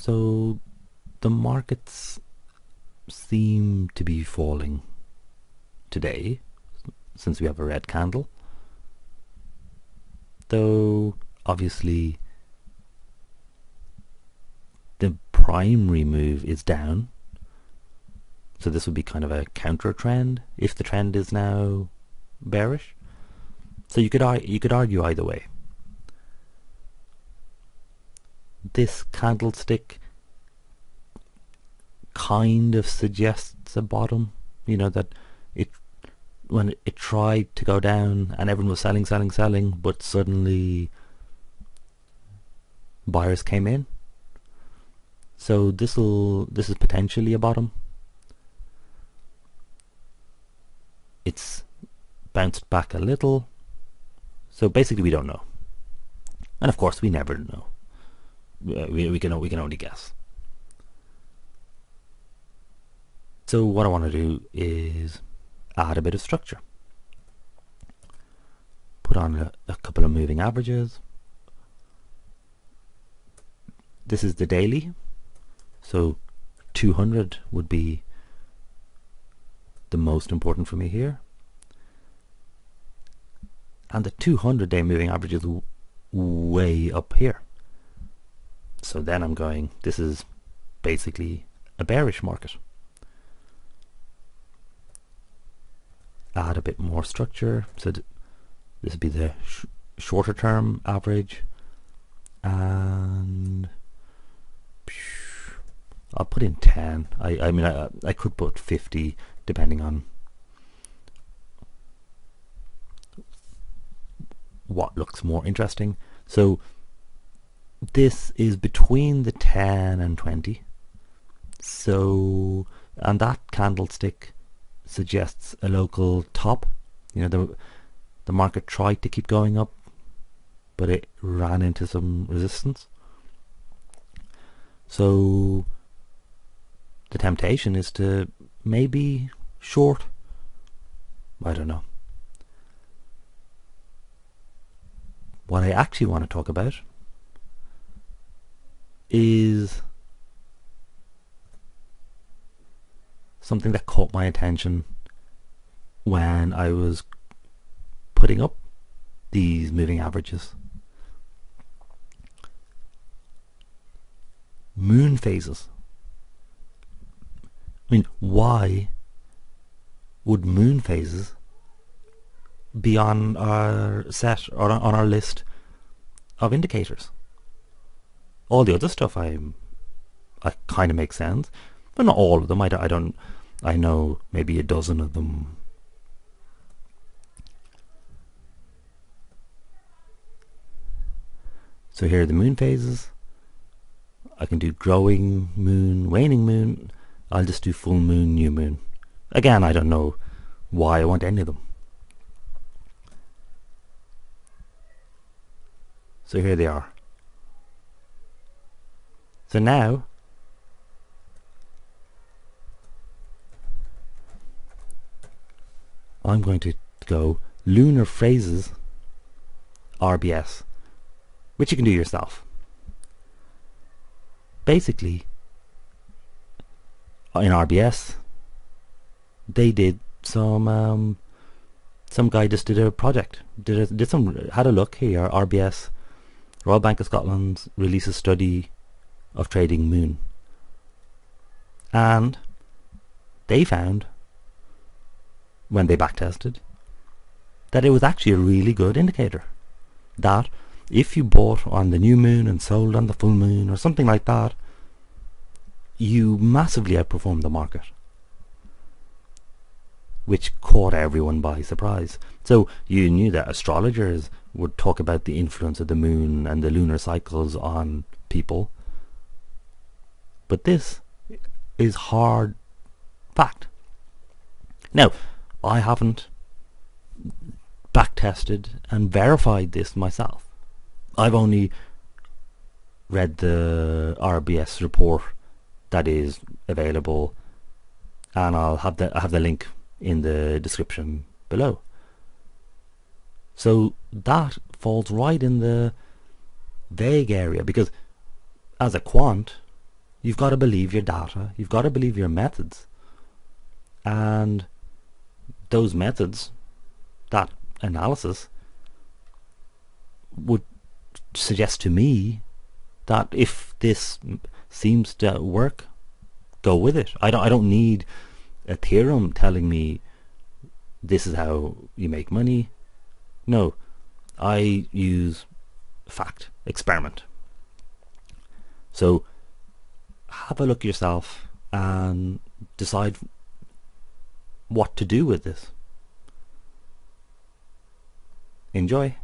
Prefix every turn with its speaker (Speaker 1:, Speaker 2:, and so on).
Speaker 1: So the markets seem to be falling today, since we have a red candle, though obviously the primary move is down, so this would be kind of a counter trend if the trend is now bearish. So you could argue either way. This candlestick kind of suggests a bottom, you know, that when it tried to go down and everyone was selling, but suddenly buyers came in. So this is potentially a bottom. It's bounced back a little. So basically we don't know. And of course we never know. We can only guess. So what I want to do is add a bit of structure. Put on a couple of moving averages. This is the daily. So 200 would be the most important for me here. And the 200-day moving average is way up here. So then I'm going, this is basically a bearish market. Add a bit more structure. So this would be the shorter term average. And I'll put in 10. I mean, I could put 50 depending on what looks more interesting. So this is between the 10 and 20. So, and that candlestick suggests a local top. You know, the market tried to keep going up, but it ran into some resistance. So the temptation is to maybe short. I don't know. What I actually want to talk about is something that caught my attention when I was putting up these moving averages. Moon phases. I mean, why would moon phases be on our set or on our list of indicators? All the other stuff I kind of make sense, but not all of them. I know maybe a dozen of them. So here are the moon phases. I can do growing moon, waning moon. I'll just do full moon, new moon. Again, I don't know why I want any of them. So here they are. So now I'm going to go lunar phases RBS, which you can do yourself. Basically, in RBS, they did some guy just did a project, had a look here. RBS, Royal Bank of Scotland, released a study of trading moon, and they found, when they backtested, that it was actually a really good indicator. That if you bought on the new moon and sold on the full moon or something like that, you massively outperformed the market, which caught everyone by surprise. So you knew that astrologers would talk about the influence of the moon and the lunar cycles on people, but this is hard fact. Now, I haven't backtested and verified this myself. I've only read the RBS report that is available, and I have the link in the description below. So that falls right in the vague area, because as a quant, You've got to believe your data. You've got to believe your methods. And those methods, that analysis, would suggest to me that if this seems to work, go with it. I don't need a theorem telling me this is how you make money. No, I use fact, experiment. So have a look yourself and decide what to do with this. Enjoy.